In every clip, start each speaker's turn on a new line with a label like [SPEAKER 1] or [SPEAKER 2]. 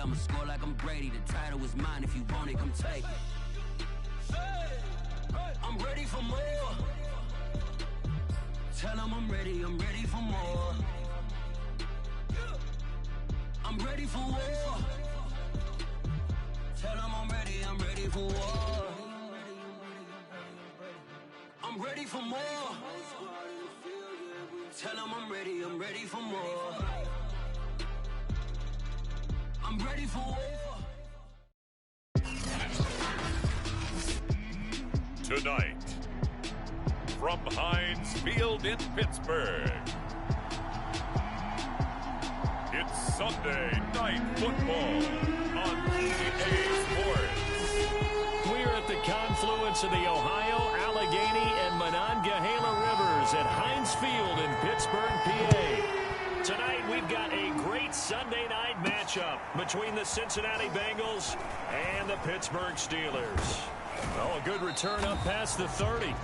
[SPEAKER 1] I'ma score like I'm Brady. The title is mine. If you want it, come take it. I'm ready for more. Tell them I'm ready for more. I'm ready for war. Tell them I'm ready for war. I'm ready for more. Tell them I'm ready for more. I'm ready for war.
[SPEAKER 2] Tonight, from Heinz Field in Pittsburgh, it's Sunday Night Football on EA Sports.
[SPEAKER 3] We're at the confluence of the Ohio, Allegheny, and Monongahela Rivers at Heinz Field in Pittsburgh, PA. Tonight, we've got a great Sunday night matchup between the Cincinnati Bengals and the Pittsburgh Steelers. Oh, a good return up past the 30.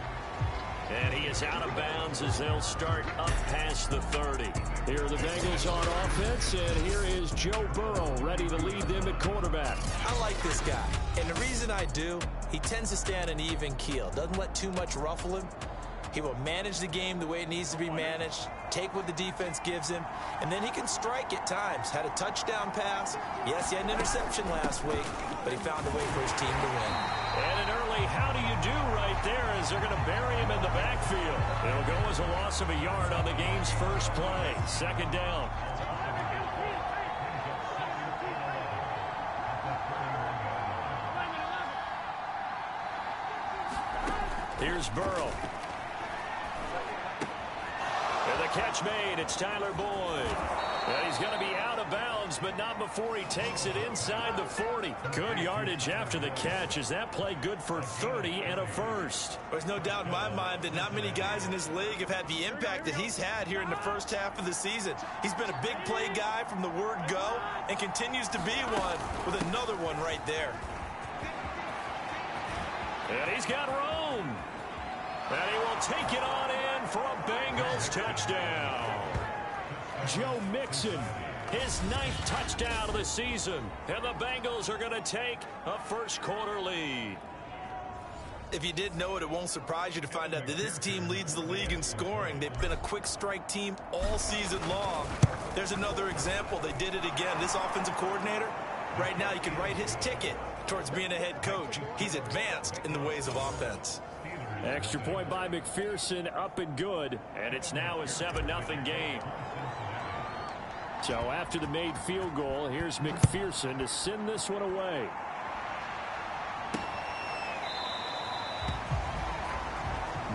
[SPEAKER 3] And he is out of bounds as they'll start up past the 30. Here are the Bengals on offense, and here is Joe Burrow ready to lead them at quarterback.
[SPEAKER 4] I like this guy, and the reason I do, he tends to stay on an even keel, doesn't let too much ruffle him. He will manage the game the way it needs to be managed, take what the defense gives him, and then he can strike at times. Had a touchdown pass. Yes, he had an interception last week, but he found a way for his team to win.
[SPEAKER 3] And an early how do you do right there as they're going to bury him in the backfield. It'll go as a loss of a yard on the game's first play. Second down. Here's Burrow. And the catch made. It's Tyler Boyd. And he's going to be out of bounds, but not before he takes it inside the 40. Good yardage after the catch. Is that play good for 30 and a first?
[SPEAKER 4] There's no doubt in my mind that not many guys in this league have had the impact that he's had here in the first half of the season. He's been a big play guy from the word go and continues to be one with another one right there.
[SPEAKER 3] And he's got room. And he will take it on in for a Bengals touchdown. Joe Mixon, his 9th touchdown of the season. And the Bengals are going to take a first quarter lead.
[SPEAKER 4] If you didn't know it, it won't surprise you to find out that this team leads the league in scoring. They've been a quick strike team all season long. There's another example. They did it again. This offensive coordinator, right now you can write his ticket towards being a head coach. He's advanced in the ways of offense.
[SPEAKER 3] Extra point by McPherson, up and good. And it's now a 7-0 game. So after the made field goal, here's McPherson to send this one away.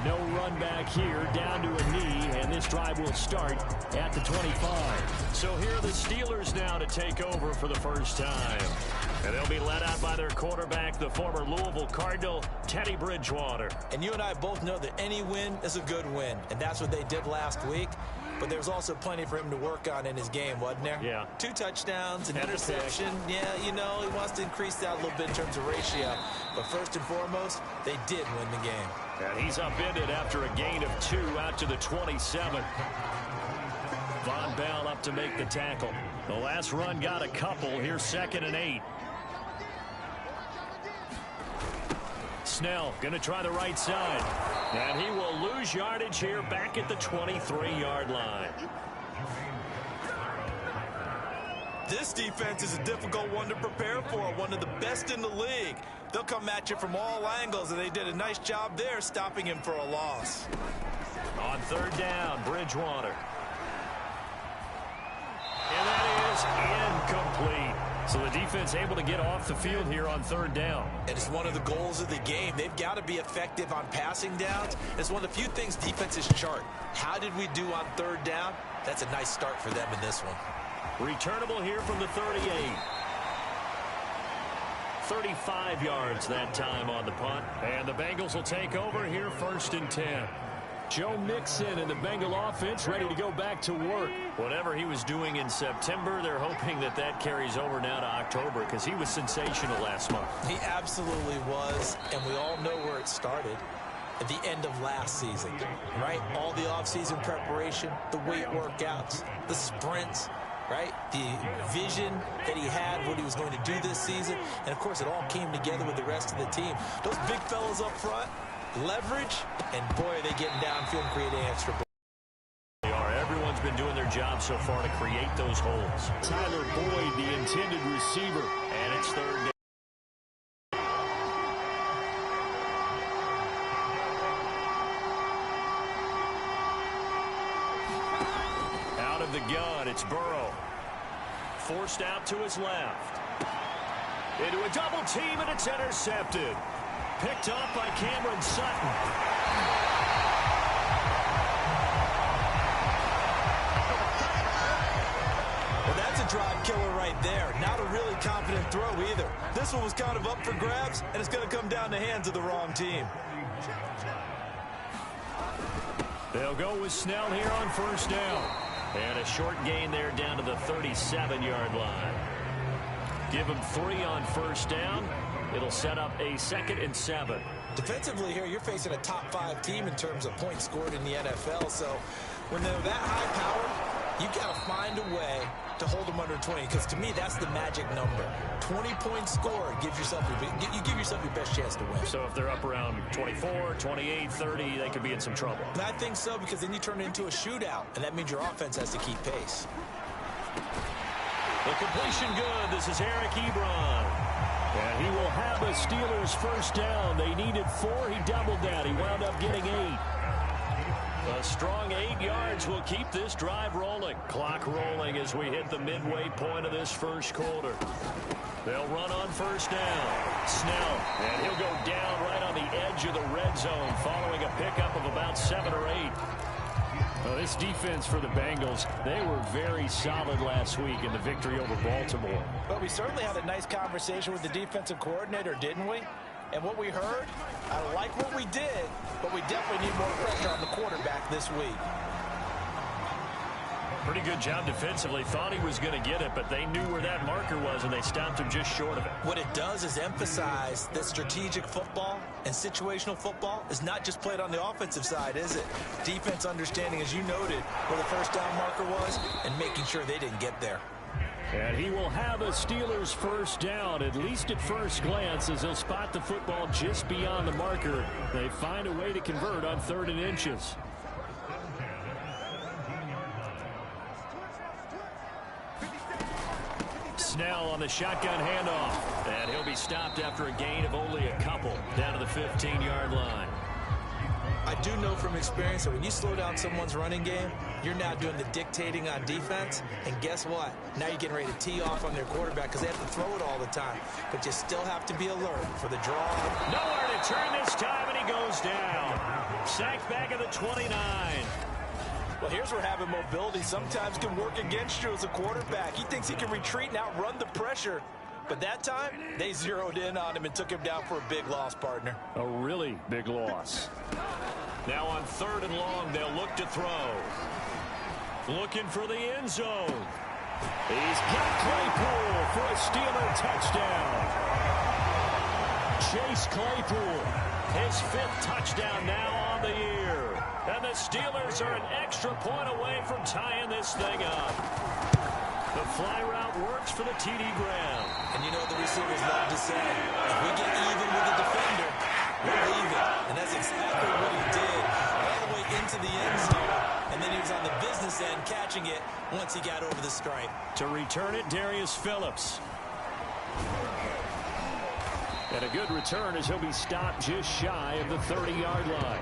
[SPEAKER 3] No run back here, down to a knee, and this drive will start at the 25. So here are the Steelers now to take over for the first time. And they'll be led out by their quarterback, the former Louisville Cardinal, Teddy Bridgewater.
[SPEAKER 4] And you and I both know that any win is a good win, and that's what they did last week. But there's also plenty for him to work on in his game, wasn't there?
[SPEAKER 3] Yeah.
[SPEAKER 4] 2 touchdowns, an interception. Yeah, you know, he wants to increase that a little bit in terms of ratio. But first and foremost, they did win the game.
[SPEAKER 3] And he's upended after a gain of 2 out to the 27. Von Bell up to make the tackle. The last run got a couple. Here's 2nd and 8. Snell going to try the right side. And he will lose yardage here back at the 23-yard line.
[SPEAKER 4] This defense is a difficult one to prepare for, one of the best in the league. They'll come at you from all angles, and they did a nice job there stopping him for a loss.
[SPEAKER 3] On 3rd down, Bridgewater. And that is incomplete. So the defense able to get off the field here on 3rd down.
[SPEAKER 4] And it's one of the goals of the game. They've got to be effective on passing downs. It's one of the few things defenses chart. How did we do on 3rd down? That's a nice start for them in this one.
[SPEAKER 3] Returnable here from the 38. 35 yards that time on the punt. And the Bengals will take over here 1st and 10. Joe Mixon and the Bengal offense ready to go back to work. Whatever he was doing in September, they're hoping that that carries over now to October because he was sensational last month.
[SPEAKER 4] He absolutely was, and we all know where it started. At the end of last season, right? All the offseason preparation, the weight workouts, the sprints. right? The vision that he had, what he was going to do this season. And, of course, it all came together with the rest of the team. Those big fellas up front, leverage, and, boy, are they getting downfield and creating extra balls.
[SPEAKER 3] Everyone's been doing their job so far to create those holes. Tyler Boyd, the intended receiver, and it's third down. Out of the gun, it's Burrow. Forced out to his left. Into a double team, and it's intercepted. Picked up by Cameron Sutton.
[SPEAKER 4] Drive killer right there. Not a really confident throw either. This one was kind of up for grabs, and it's going to come down the hands of the wrong team.
[SPEAKER 3] They'll go with Snell here on first down. And a short gain there down to the 37-yard line. Give them 3 on first down. It'll set up a 2nd and 7.
[SPEAKER 4] Defensively here, you're facing a top 5 team in terms of points scored in the NFL. So when they're that high-powered, you got to find a way to hold them under 20, because to me that's the magic number. 20 points scored gives yourself you give yourself your best chance to win.
[SPEAKER 3] So if they're up around 24, 28, 30, they could be in some trouble.
[SPEAKER 4] And I think so, because then you turn it into a shootout, and that means your offense has to keep pace.
[SPEAKER 3] The completion good. This is Eric Ebron. And he will have the Steelers first down. They needed 4. He doubled that. He wound up getting 8. A strong 8 yards will keep this drive rolling. Clock rolling as we hit the midway point of this first quarter. They'll run on first down. Snell, and he'll go down right on the edge of the red zone following a pickup of about 7 or 8. Well, this defense for the Bengals, they were very solid last week in the victory over Baltimore.
[SPEAKER 4] But we certainly had a nice conversation with the defensive coordinator, didn't we? And what we heard, I like what we did, but we definitely need more pressure on the quarterback this week.
[SPEAKER 3] Pretty good job defensively. Thought he was going to get it, but they knew where that marker was, and they stopped him just short of it.
[SPEAKER 4] What it does is emphasize that strategic football and situational football is not just played on the offensive side, is it? Defense understanding, as you noted, where the first down marker was and making sure they didn't get there.
[SPEAKER 3] And he will have a Steelers first down, at least at first glance, as he'll spot the football just beyond the marker. They find a way to convert on 3rd and inches. Snell on the shotgun handoff. And he'll be stopped after a gain of only a couple down to the 15-yard line.
[SPEAKER 4] I do know from experience that when you slow down someone's running game, you're now doing the dictating on defense. And guess what? Now you're getting ready to tee off on their quarterback because they have to throw it all the time. But you still have to be alert for the draw.
[SPEAKER 3] Nowhere to turn this time, and he goes down. Sacked back at the 29.
[SPEAKER 4] Well, here's where having mobility sometimes can work against you as a quarterback. He thinks he can retreat and outrun the pressure. But that time, they zeroed in on him and took him down for a big loss, partner.
[SPEAKER 3] A really big loss. Now on 3rd and long, they'll look to throw. Looking for the end zone. He's got Claypool for a Steeler touchdown. Chase Claypool, his 5th touchdown now on the year. And the Steelers are an extra point away from tying this thing up. The fly route works for the TD Graham.
[SPEAKER 4] And you know the receivers love to say, if we get even with the defender, we'll leave it. And that's exactly what he did, all the way into the end zone. And then he was on the business end catching it once he got over the stripe.
[SPEAKER 3] To return it, Darius Phillips. And a good return as he'll be stopped just shy of the 30-yard line.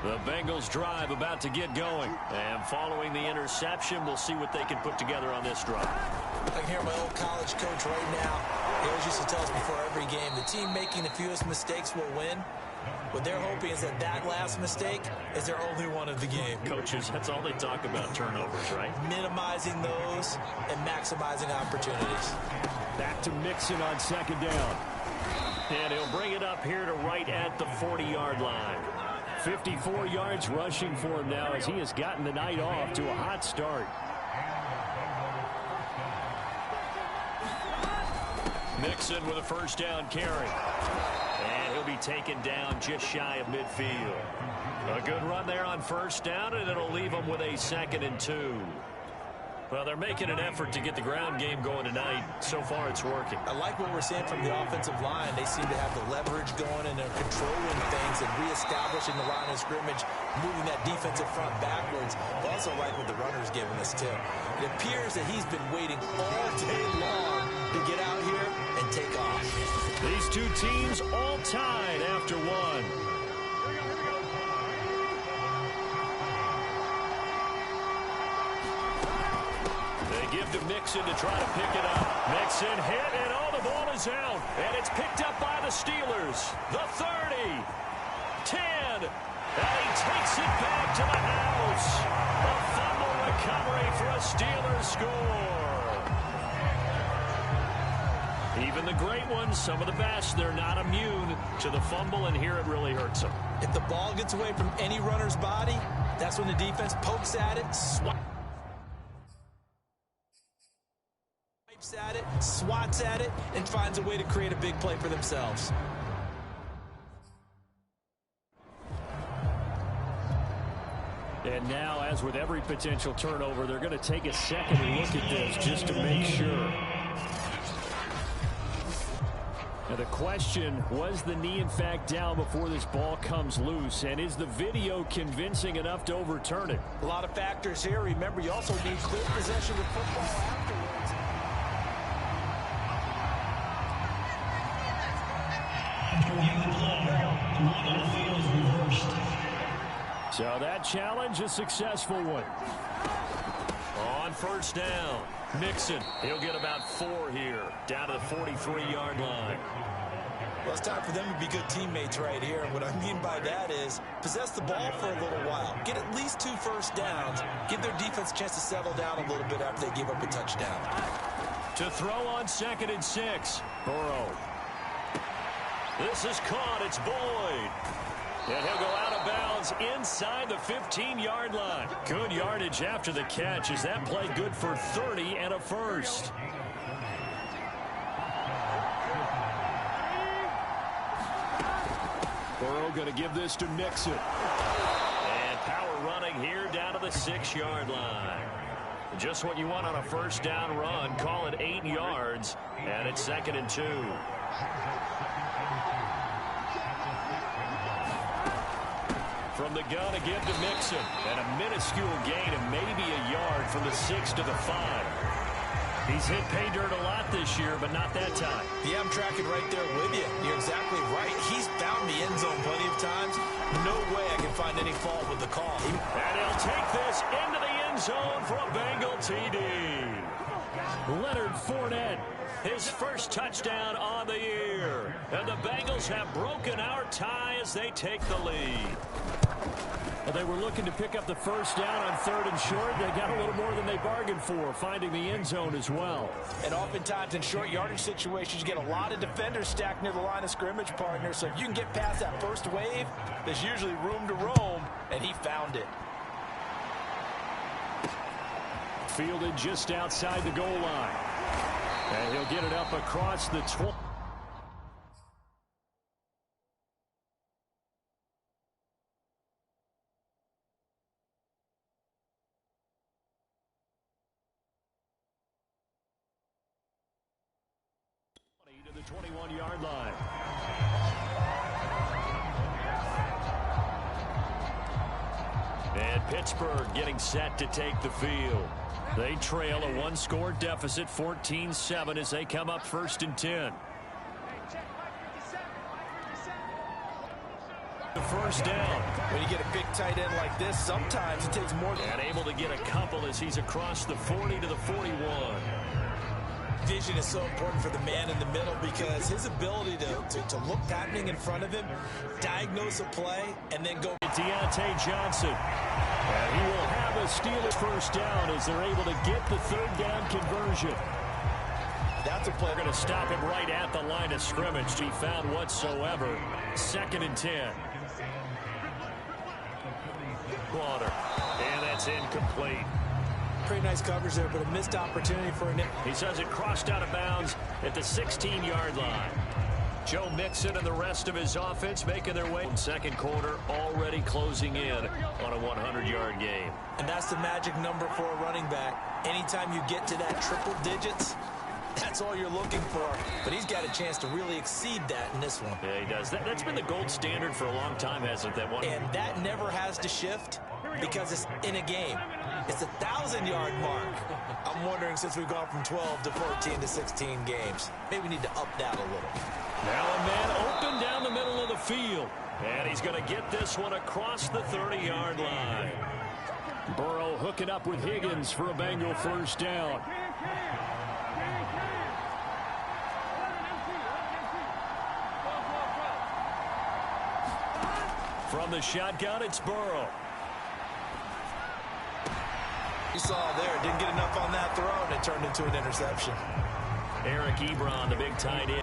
[SPEAKER 3] The Bengals drive about to get going. And following the interception, we'll see what they can put together on this drive.
[SPEAKER 4] I can hear my old college coach right now. He always used to tell us before every game, the team making the fewest mistakes will win. What they're hoping is that that last mistake is their only one of the game.
[SPEAKER 3] Coaches, that's all they talk about, turnovers, right?
[SPEAKER 4] Minimizing those and maximizing opportunities.
[SPEAKER 3] Back to Mixon on 2nd down. And he'll bring it up here to right at the 40-yard line. 54 yards rushing for him now as he has gotten the night off to a hot start. Mixon with a first down carry. And he'll be taken down just shy of midfield. A good run there on first down, and it'll leave them with a 2nd and 2. Well, they're making an effort to get the ground game going tonight. So far, it's working. I like what we're seeing from the offensive line. They seem to have the leverage going, and they're controlling things and reestablishing the line of scrimmage, moving that defensive front backwards. I also like what the runner's giving us, too. It appears that he's been waiting all day long to get out here and take off. These two teams all tied after one. Give to Mixon to try to pick it up. Mixon hit, and the ball is out. And it's picked up by the Steelers. The 30, 10, and he takes it back to the house. A fumble recovery for a Steelers score. Even the great ones, some of the best, they're not immune to the fumble, and here it really hurts them.
[SPEAKER 4] If the ball gets away from any runner's body, that's when the defense pokes at it, at it, swats at it, and finds a way to create a big play for themselves.
[SPEAKER 3] And now, as with every potential turnover, they're going to take a second look at this just to make sure. Now the question, was the knee in fact down before this ball comes loose? And is the video convincing enough to overturn it?
[SPEAKER 4] A lot of factors here. Remember, you also need clear possession of football afterwards.
[SPEAKER 3] So that challenge, a successful one. On first down, Mixon. He'll get about 4 here, down to the 43-yard line.
[SPEAKER 4] Well, it's time for them to be good teammates right here. And what I mean by that is possess the ball for a little while. Get at least 2 first downs. Give their defense a chance to settle down a little bit after they give up a touchdown.
[SPEAKER 3] To throw on 2nd and 6, Burrow. This is caught. It's Boyd. And he'll go out of bounds inside the 15-yard line. Good yardage after the catch. Is that play good for 30 and a first? Burrow going to give this to Mixon. And power running here down to the 6-yard line. Just what you want on a first down run. Call it 8 yards. And it's 2nd and 2. From the gun to give to Mixon. And a minuscule gain of maybe a yard from the 6 to the 5. He's hit pay dirt a lot this year, but not that time.
[SPEAKER 4] Yeah, I'm tracking right there with you. You're exactly right. He's found the end zone plenty of times. No way I can find any fault with the call.
[SPEAKER 3] And he'll take this into the end zone for a Bengal TD. Leonard Fournette, his first touchdown on the year. And the Bengals have broken our tie as they take the lead. Well, they were looking to pick up the first down on 3rd and short. They got a little more than they bargained for, finding the end zone as well.
[SPEAKER 4] And oftentimes in short yardage situations, you get a lot of defenders stacked near the line of scrimmage, partner. So if you can get past that first wave, there's usually room to roam, and he found it.
[SPEAKER 3] Fielded just outside the goal line. And he'll get it up across the 20. To the 21-yard line. And Pittsburgh getting set to take the field. They trail a 1-score deficit, 14-7, as they come up 1st and 10. The first down.
[SPEAKER 4] When you get a big tight end like this, sometimes it takes more.
[SPEAKER 3] And able to get a couple as he's across the 40 to the 41.
[SPEAKER 4] Vision is so important for the man in the middle because his ability to look happening in front of him, diagnose a play, and then go.
[SPEAKER 3] Deontay Johnson. And he will have a Steelers first down as they're able to get the 3rd down conversion.
[SPEAKER 4] That's a play.
[SPEAKER 3] They're going to stop him right at the line of scrimmage. He found whatsoever. 2nd and 10. Slaughter. And that's incomplete.
[SPEAKER 4] pretty nice coverage there, but a missed opportunity for an...
[SPEAKER 3] He says it crossed out of bounds at the 16-yard line. Joe Mixon and the rest of his offense making their way in second quarter, already closing in on a 100-yard game.
[SPEAKER 4] And that's the magic number for a running back. Anytime you get to that triple digits, that's all you're looking for. But he's got a chance to really exceed that in this one.
[SPEAKER 3] Yeah, he does. That's been the gold standard for a long time, hasn't it? That one.
[SPEAKER 4] And that never has to shift because it's in a game. It's a 1,000-yard mark. I'm wondering, since we've gone from 12 to 14 to 16 games, maybe we need to up that a little.
[SPEAKER 3] Now a man open down the middle of the field. And he's going to get this one across the 30-yard line. Burrow hooking up with Higgins for a Bengal first down. From the shotgun, it's Burrow.
[SPEAKER 4] You saw there, didn't get enough on that throw, and it turned into an interception.
[SPEAKER 3] Eric Ebron, the big tight end.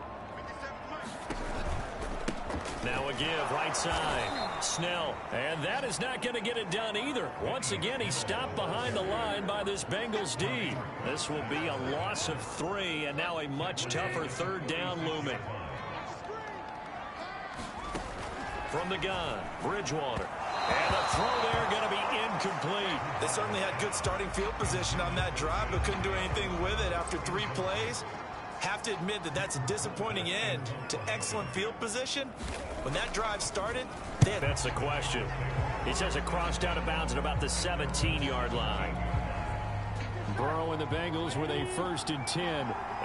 [SPEAKER 3] Now a give, right side. Snell. And that is not going to get it done either. Once again, he's stopped behind the line by this Bengals D. This will be a loss of 3, and now a much tougher third down looming. From the gun, Bridgewater. And the throw there going to be incomplete.
[SPEAKER 4] They certainly had good starting field position on that drive, but couldn't do anything with it after 3 plays. Have to admit that that's a disappointing end to excellent field position. When that drive started,
[SPEAKER 3] that's the question. He says it crossed out of bounds at about the 17-yard line. Burrow and the Bengals with a 1st and 10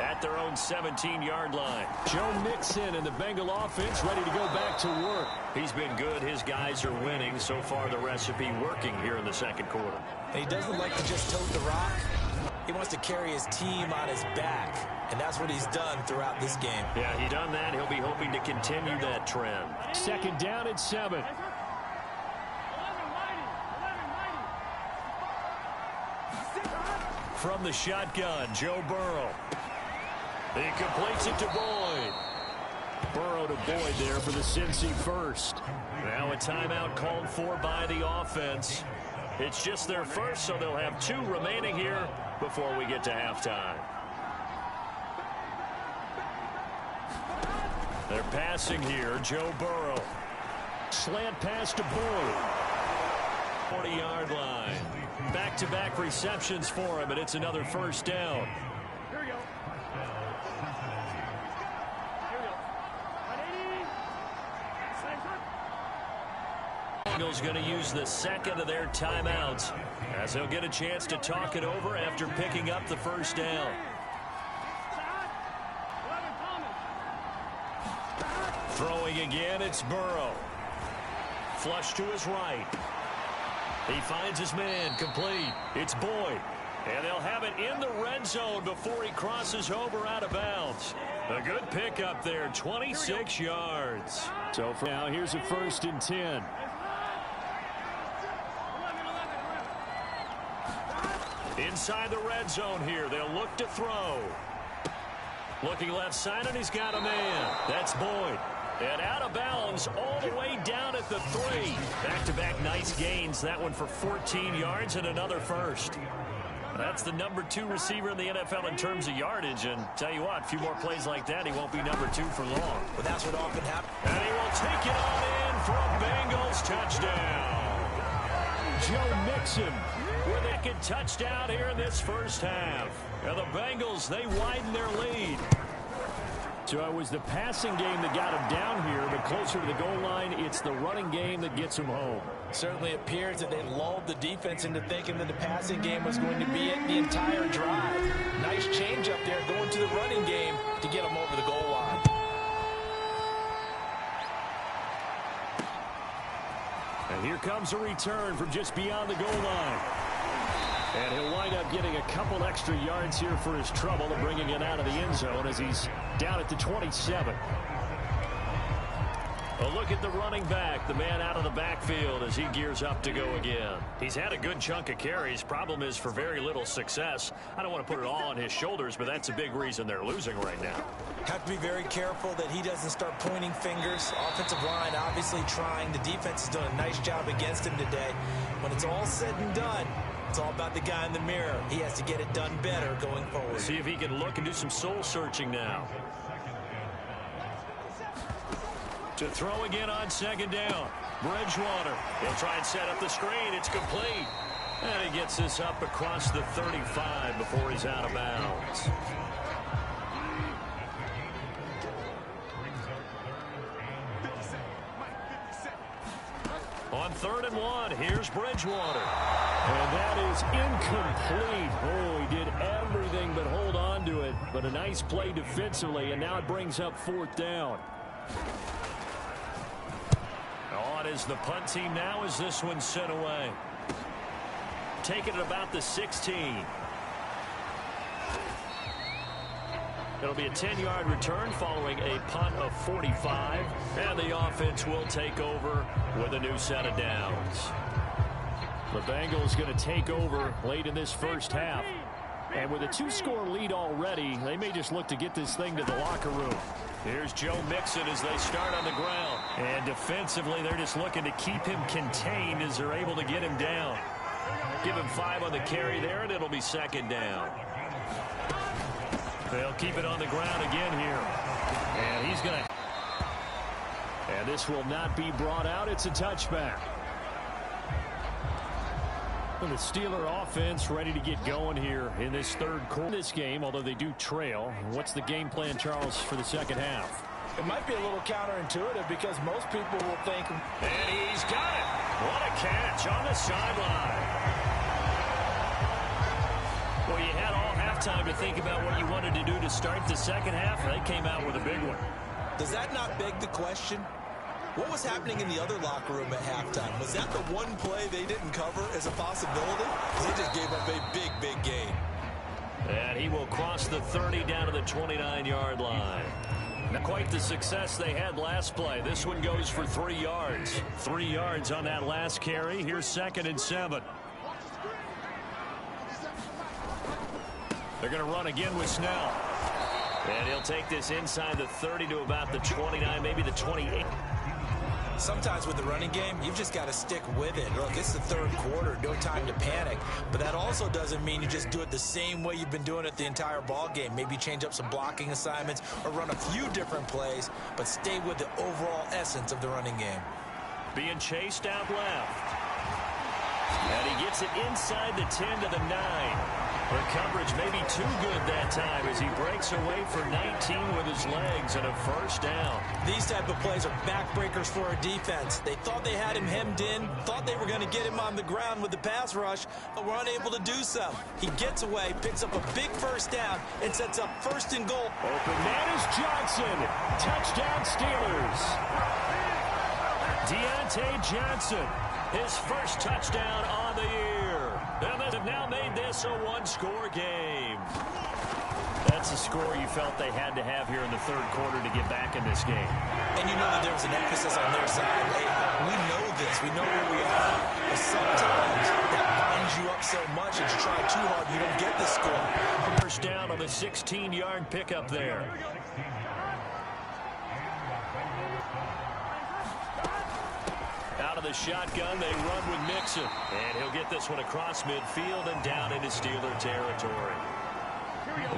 [SPEAKER 3] at their own 17-yard line. Joe Mixon and the Bengal offense ready to go back to work. He's been good. His guys are winning. So far, the recipe working here in the second quarter.
[SPEAKER 4] And he doesn't like to just tote the rock. He wants to carry his team on his back, and that's what he's done throughout this game.
[SPEAKER 3] Yeah, he's done that. He'll be hoping to continue that trend. Second down at 7. From the shotgun, Joe Burrow. He completes it to Boyd. Burrow to Boyd there for the Cincy first. Now a timeout called for by the offense. It's just their first, so they'll have 2 remaining here before we get to halftime. They're passing here, Joe Burrow. Slant pass to Boyd. 40-yard line. Back-to-back receptions for him, and it's another first down.
[SPEAKER 5] Here we go.
[SPEAKER 3] Bengals going to use the second of their timeouts as they'll get a chance to talk it over after picking up the first down. Throwing again, it's Burrow. Flush to his right. He finds his man, complete. It's Boyd. And they'll have it in the red zone before he crosses over out of bounds. A good pickup there, 26 yards. So for now, here's a 1st and 10. Inside the red zone here, they'll look to throw. Looking left side, and he's got a man. That's Boyd. And out of bounds all the way down at the 3. Back-to-back nice gains. That one for 14 yards and another first. That's the number 2 receiver in the NFL in terms of yardage. And tell you what, a few more plays like that, he won't be number 2 for long.
[SPEAKER 4] But that's what often happens.
[SPEAKER 3] And he will take it on in for a Bengals touchdown. Joe Mixon with a second touchdown here in this first half. And the Bengals, they widen their lead. So it was the passing game that got him down here, but closer to the goal line, it's the running game that gets him home.
[SPEAKER 4] Certainly appears that they lulled the defense into thinking that the passing game was going to be it the entire drive. Nice change up there going to the running game to get him over the goal line.
[SPEAKER 3] And here comes a return from just beyond the goal line. And he'll wind up getting a couple extra yards here for his trouble and bringing it out of the end zone as he's down at the 27. A look at the running back, the man out of the backfield as he gears up to go again. He's had a good chunk of carries. Problem is for very little success. I don't want to put it all on his shoulders, but that's a big reason they're losing right now.
[SPEAKER 4] Have to be very careful that he doesn't start pointing fingers. Offensive line obviously trying. The defense has done a nice job against him today. When it's all said and done, it's all about the guy in the mirror. He has to get it done better going forward.
[SPEAKER 3] See if he can look and do some soul searching now. To throw again on second down. Bridgewater. He'll try and set up the screen. It's complete. And he gets this up across the 35 before he's out of bounds. On 3rd and 1, here's Bridgewater. And that is incomplete. Oh, he did everything but hold on to it. But a nice play defensively, and now it brings up 4th down. On is the punt team now as this one's sent away. Taking it about the 16. It'll be a 10-yard return following a punt of 45. And the offense will take over with a new set of downs. The Bengals going to take over late in this first half. And with a 2-score lead already, they may just look to get this thing to the locker room. Here's Joe Mixon as they start on the ground. And defensively, they're just looking to keep him contained as they're able to get him down. Give him 5 on the carry there, and it'll be 2nd down. They'll keep it on the ground again here. And he's going to... And this will not be brought out. It's a touchback. Well, the Steeler offense ready to get going here in this 3rd quarter. This game, although they do trail. What's the game plan, Charles, for the 2nd half?
[SPEAKER 4] It might be a little counterintuitive because most people will think...
[SPEAKER 3] And he's got it. What a catch on the sideline. Well, you had all halftime to think about what you wanted to do to start the 2nd half. They came out with a big one.
[SPEAKER 4] Does that not beg the question? What was happening in the other locker room at halftime? Was that the one play they didn't cover as a possibility? They just gave up a big, big gain.
[SPEAKER 3] And he will cross the 30 down to the 29-yard line. Not quite the success they had last play. This one goes for 3 yards. 3 yards on that last carry. Here's 2nd and 7. They're going to run again with Snell. And he'll take this inside the 30 to about the 29, maybe the 28.
[SPEAKER 4] Sometimes with the running game, you've just got to stick with it. Look, it's the 3rd quarter, no time to panic. But that also doesn't mean you just do it the same way you've been doing it the entire ball game. Maybe change up some blocking assignments or run a few different plays, but stay with the overall essence of the running game.
[SPEAKER 3] Being chased out left. And he gets it inside the 10 to the 9. The coverage may be too good that time as he breaks away for 19 with his legs and a 1st down.
[SPEAKER 4] These type of plays are backbreakers for a defense. They thought they had him hemmed in, thought they were going to get him on the ground with the pass rush, but were unable to do so. He gets away, picks up a big 1st down, and sets up 1st and goal.
[SPEAKER 3] Open man is Johnson. Touchdown Steelers. Deontay Johnson, his 1st touchdown on the year. And they have now made this a 1-score game. That's a score you felt they had to have here in the 3rd quarter to get back in this game.
[SPEAKER 4] And you know that there was an emphasis on their side. Hey, we know this. We know where we are. But sometimes that binds you up so much and you try too hard, you don't get the score.
[SPEAKER 3] 1st down on the 16-yard pickup there. Out of the shotgun, they run with Mixon. And he'll get this one across midfield and down into Steeler territory.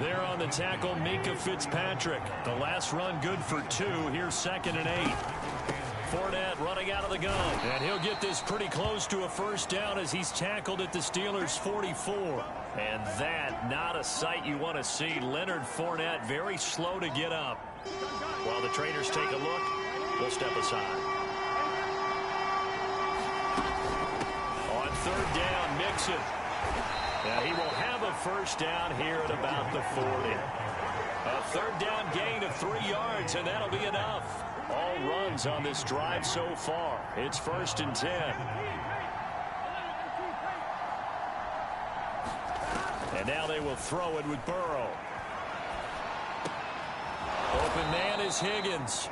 [SPEAKER 3] There on the tackle, Minka Fitzpatrick. The last run good for 2. Here's 2nd and 8. Fournette running out of the gun. And he'll get this pretty close to a 1st down as he's tackled at the Steelers' 44. And that, not a sight you want to see. Leonard Fournette very slow to get up. While the trainers take a look, we'll step aside. 3rd down, Mixon. Now he will have a 1st down here at about the 40. A 3rd down gain of 3 yards, and that'll be enough. All runs on this drive so far. It's 1st and 10. And now they will throw it with Burrow. Open man is Higgins.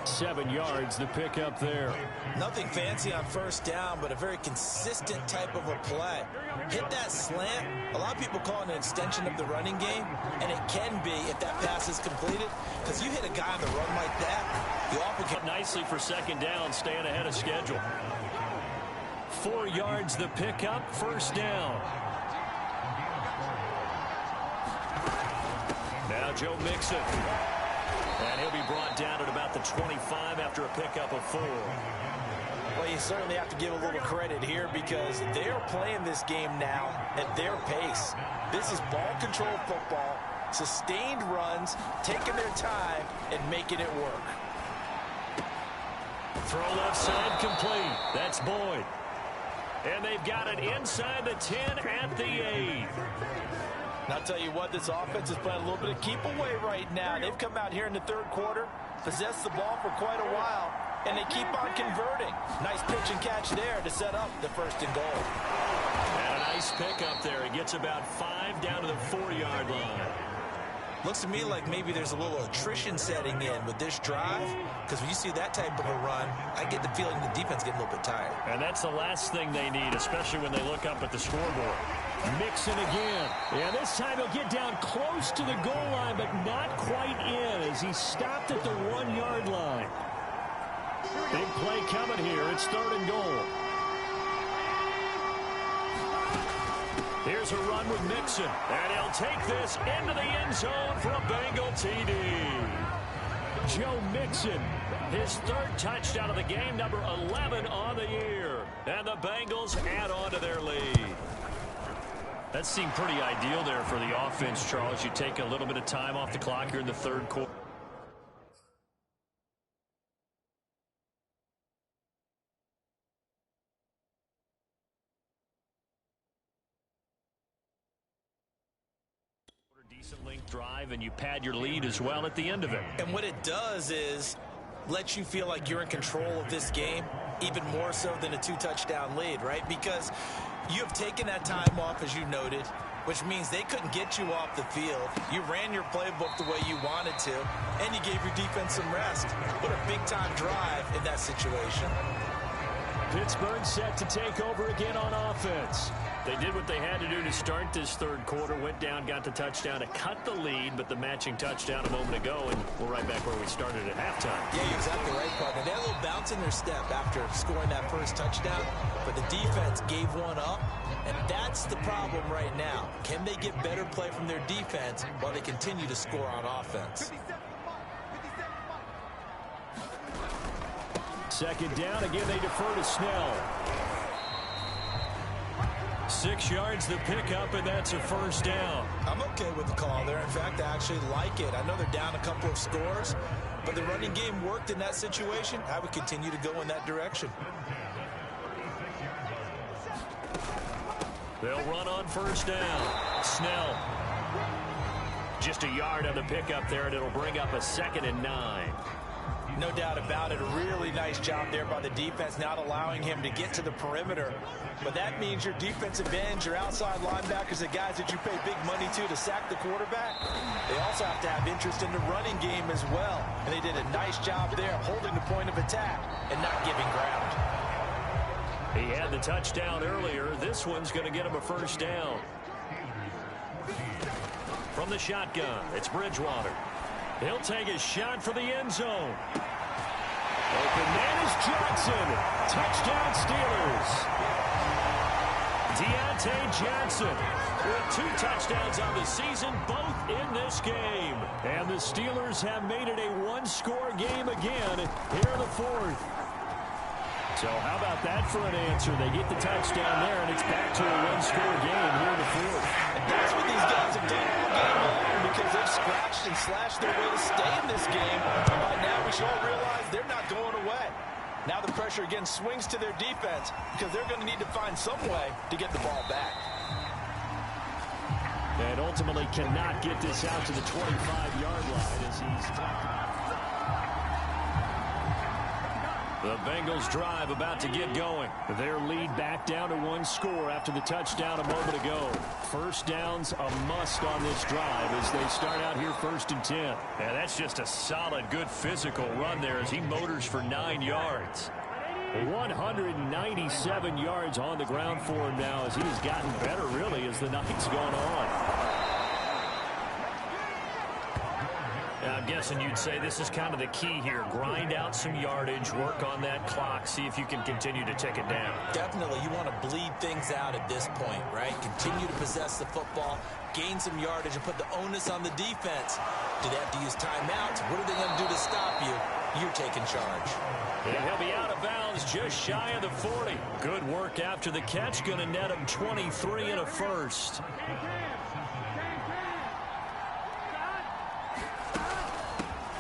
[SPEAKER 3] 7 yards to pick up there.
[SPEAKER 4] Nothing fancy on first down, but a very consistent type of a play. Hit that slant. A lot of people call it an extension of the running game, and it can be if that pass is completed, because you hit a guy on the run like that, you often can...
[SPEAKER 3] Nicely for second down, staying ahead of schedule. 4 yards the pickup, first down. Now Joe Mixon. And he'll be brought down at about the 25 after a pickup of 4.
[SPEAKER 4] Well, you certainly have to give a little credit here because they're playing this game now at their pace. This is ball control football, sustained runs, taking their time, and making it work.
[SPEAKER 3] Throw left side complete. That's Boyd. And they've got it inside the 10 at the 8.
[SPEAKER 4] And I'll tell you what, this offense is playing a little bit of keep away right now. They've come out here in the third quarter, possessed the ball for quite a while, and they keep on converting. Nice pitch and catch there to set up the first and goal.
[SPEAKER 3] And a nice pickup there. He gets about 5 down to the 4-yard line.
[SPEAKER 4] Looks to me like maybe there's a little attrition setting in with this drive, because when you see that type of a run, I get the feeling the defense getting a little bit tired.
[SPEAKER 3] And that's the last thing they need, especially when they look up at the scoreboard. Mixon again. And this time he'll get down close to the goal line, but not quite in as he stopped at the 1-yard line. Big play coming here. It's 3rd and goal. Here's a run with Mixon. And he'll take this into the end zone for a Bengal TD. Joe Mixon, his 3rd touchdown of the game, number 11 on the year. And the Bengals add on to their lead. That seemed pretty ideal there for the offense, Charles. You take a little bit of time off the clock here in the 3rd quarter. Decent length drive, and you pad your lead as well at the end of it.
[SPEAKER 4] And what it does is let you feel like you're in control of this game, even more so than a 2-touchdown lead, right? Because you have taken that time off, as you noted, which means they couldn't get you off the field. You ran your playbook the way you wanted to, and you gave your defense some rest. What a big-time drive in that situation.
[SPEAKER 3] Pittsburgh set to take over again on offense. They did what they had to do to start this 3rd quarter, went down, got the touchdown to cut the lead, but the matching touchdown a moment ago, and we're right back where we started at halftime.
[SPEAKER 4] Yeah, you're exactly right, partner. They had a little bounce in their step after scoring that first touchdown, but the defense gave one up, and that's the problem right now. Can they get better play from their defense while they continue to score on offense?
[SPEAKER 3] 2nd down, again they defer to Snell. 6 yards the pickup, and that's a first down.
[SPEAKER 4] I'm okay with the call there. In fact, I actually like it. I know they're down a couple of scores, but the running game worked in that situation. I would continue to go in that direction.
[SPEAKER 3] They'll run on first down. Snell. Just a yard on the pickup there, and it'll bring up a 2nd and 9.
[SPEAKER 4] No doubt about it. A really nice job there by the defense, not allowing him to get to the perimeter. But that means your defensive ends, your outside linebackers, the guys that you pay big money to sack the quarterback, they also have to have interest in the running game as well. And they did a nice job there holding the point of attack and not giving ground.
[SPEAKER 3] He had the touchdown earlier. This one's going to get him a first down. From the shotgun, it's Bridgewater. He'll take a shot for the end zone. Open man is Johnson. Touchdown Steelers. Deontay Johnson with 2 touchdowns on the season, both in this game. And the Steelers have made it a 1-score game again here in the 4th. So how about that for an answer? They get the touchdown there, and it's back to a 1-score game here in the 4th.
[SPEAKER 4] And that's what these guys have done all game long, because they've scratched and slashed their way to stay in this game. And by now, we should all realize they're not going away. Now the pressure again swings to their defense, because they're going to need to find some way to get the ball back.
[SPEAKER 3] And ultimately cannot get this out to the 25-yard line as he's... The Bengals drive about to get going. Their lead back down to 1 score after the touchdown a moment ago. First downs a must on this drive as they start out here 1st and 10. Yeah, that's just a solid, good physical run there as he motors for 9 yards. 197 yards on the ground for him now as he has gotten better really as the night's gone on. I'm guessing you'd say this is kind of the key here. Grind out some yardage, work on that clock, see if you can continue to take it down.
[SPEAKER 4] Definitely. You want to bleed things out at this point, right? Continue to possess the football, gain some yardage, and put the onus on the defense. Do they have to use timeouts? What are they going to do to stop you? You're taking charge.
[SPEAKER 3] Yeah, he'll be out of bounds just shy of the 40. Good work after the catch. Going to net him 23 and a first.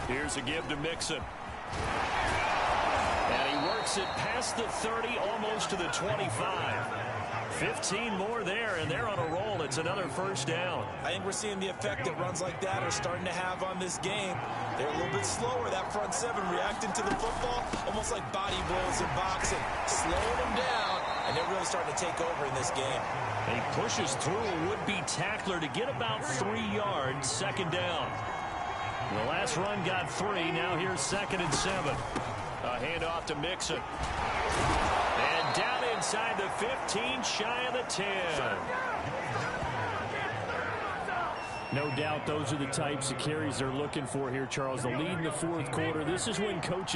[SPEAKER 3] Here's a give to Mixon. And he works it past the 30, almost to the 25. 15 more there, and they're on a roll. It's another first down.
[SPEAKER 4] I think we're seeing the effect that runs like that are starting to have on this game. They're a little bit slower, that front seven, reacting to the football, almost like body blows in boxing, slowing them down, and they're really starting to take over in this game.
[SPEAKER 3] He pushes through a would-be tackler to get about 3 yards, 2nd down. The last run got 3. Now here's 2nd and 7. A handoff to Mixon. And down inside the 15, shy of the 10. No doubt those are the types of carries they're looking for here, Charles. The lead in the 4th quarter. This is when coaches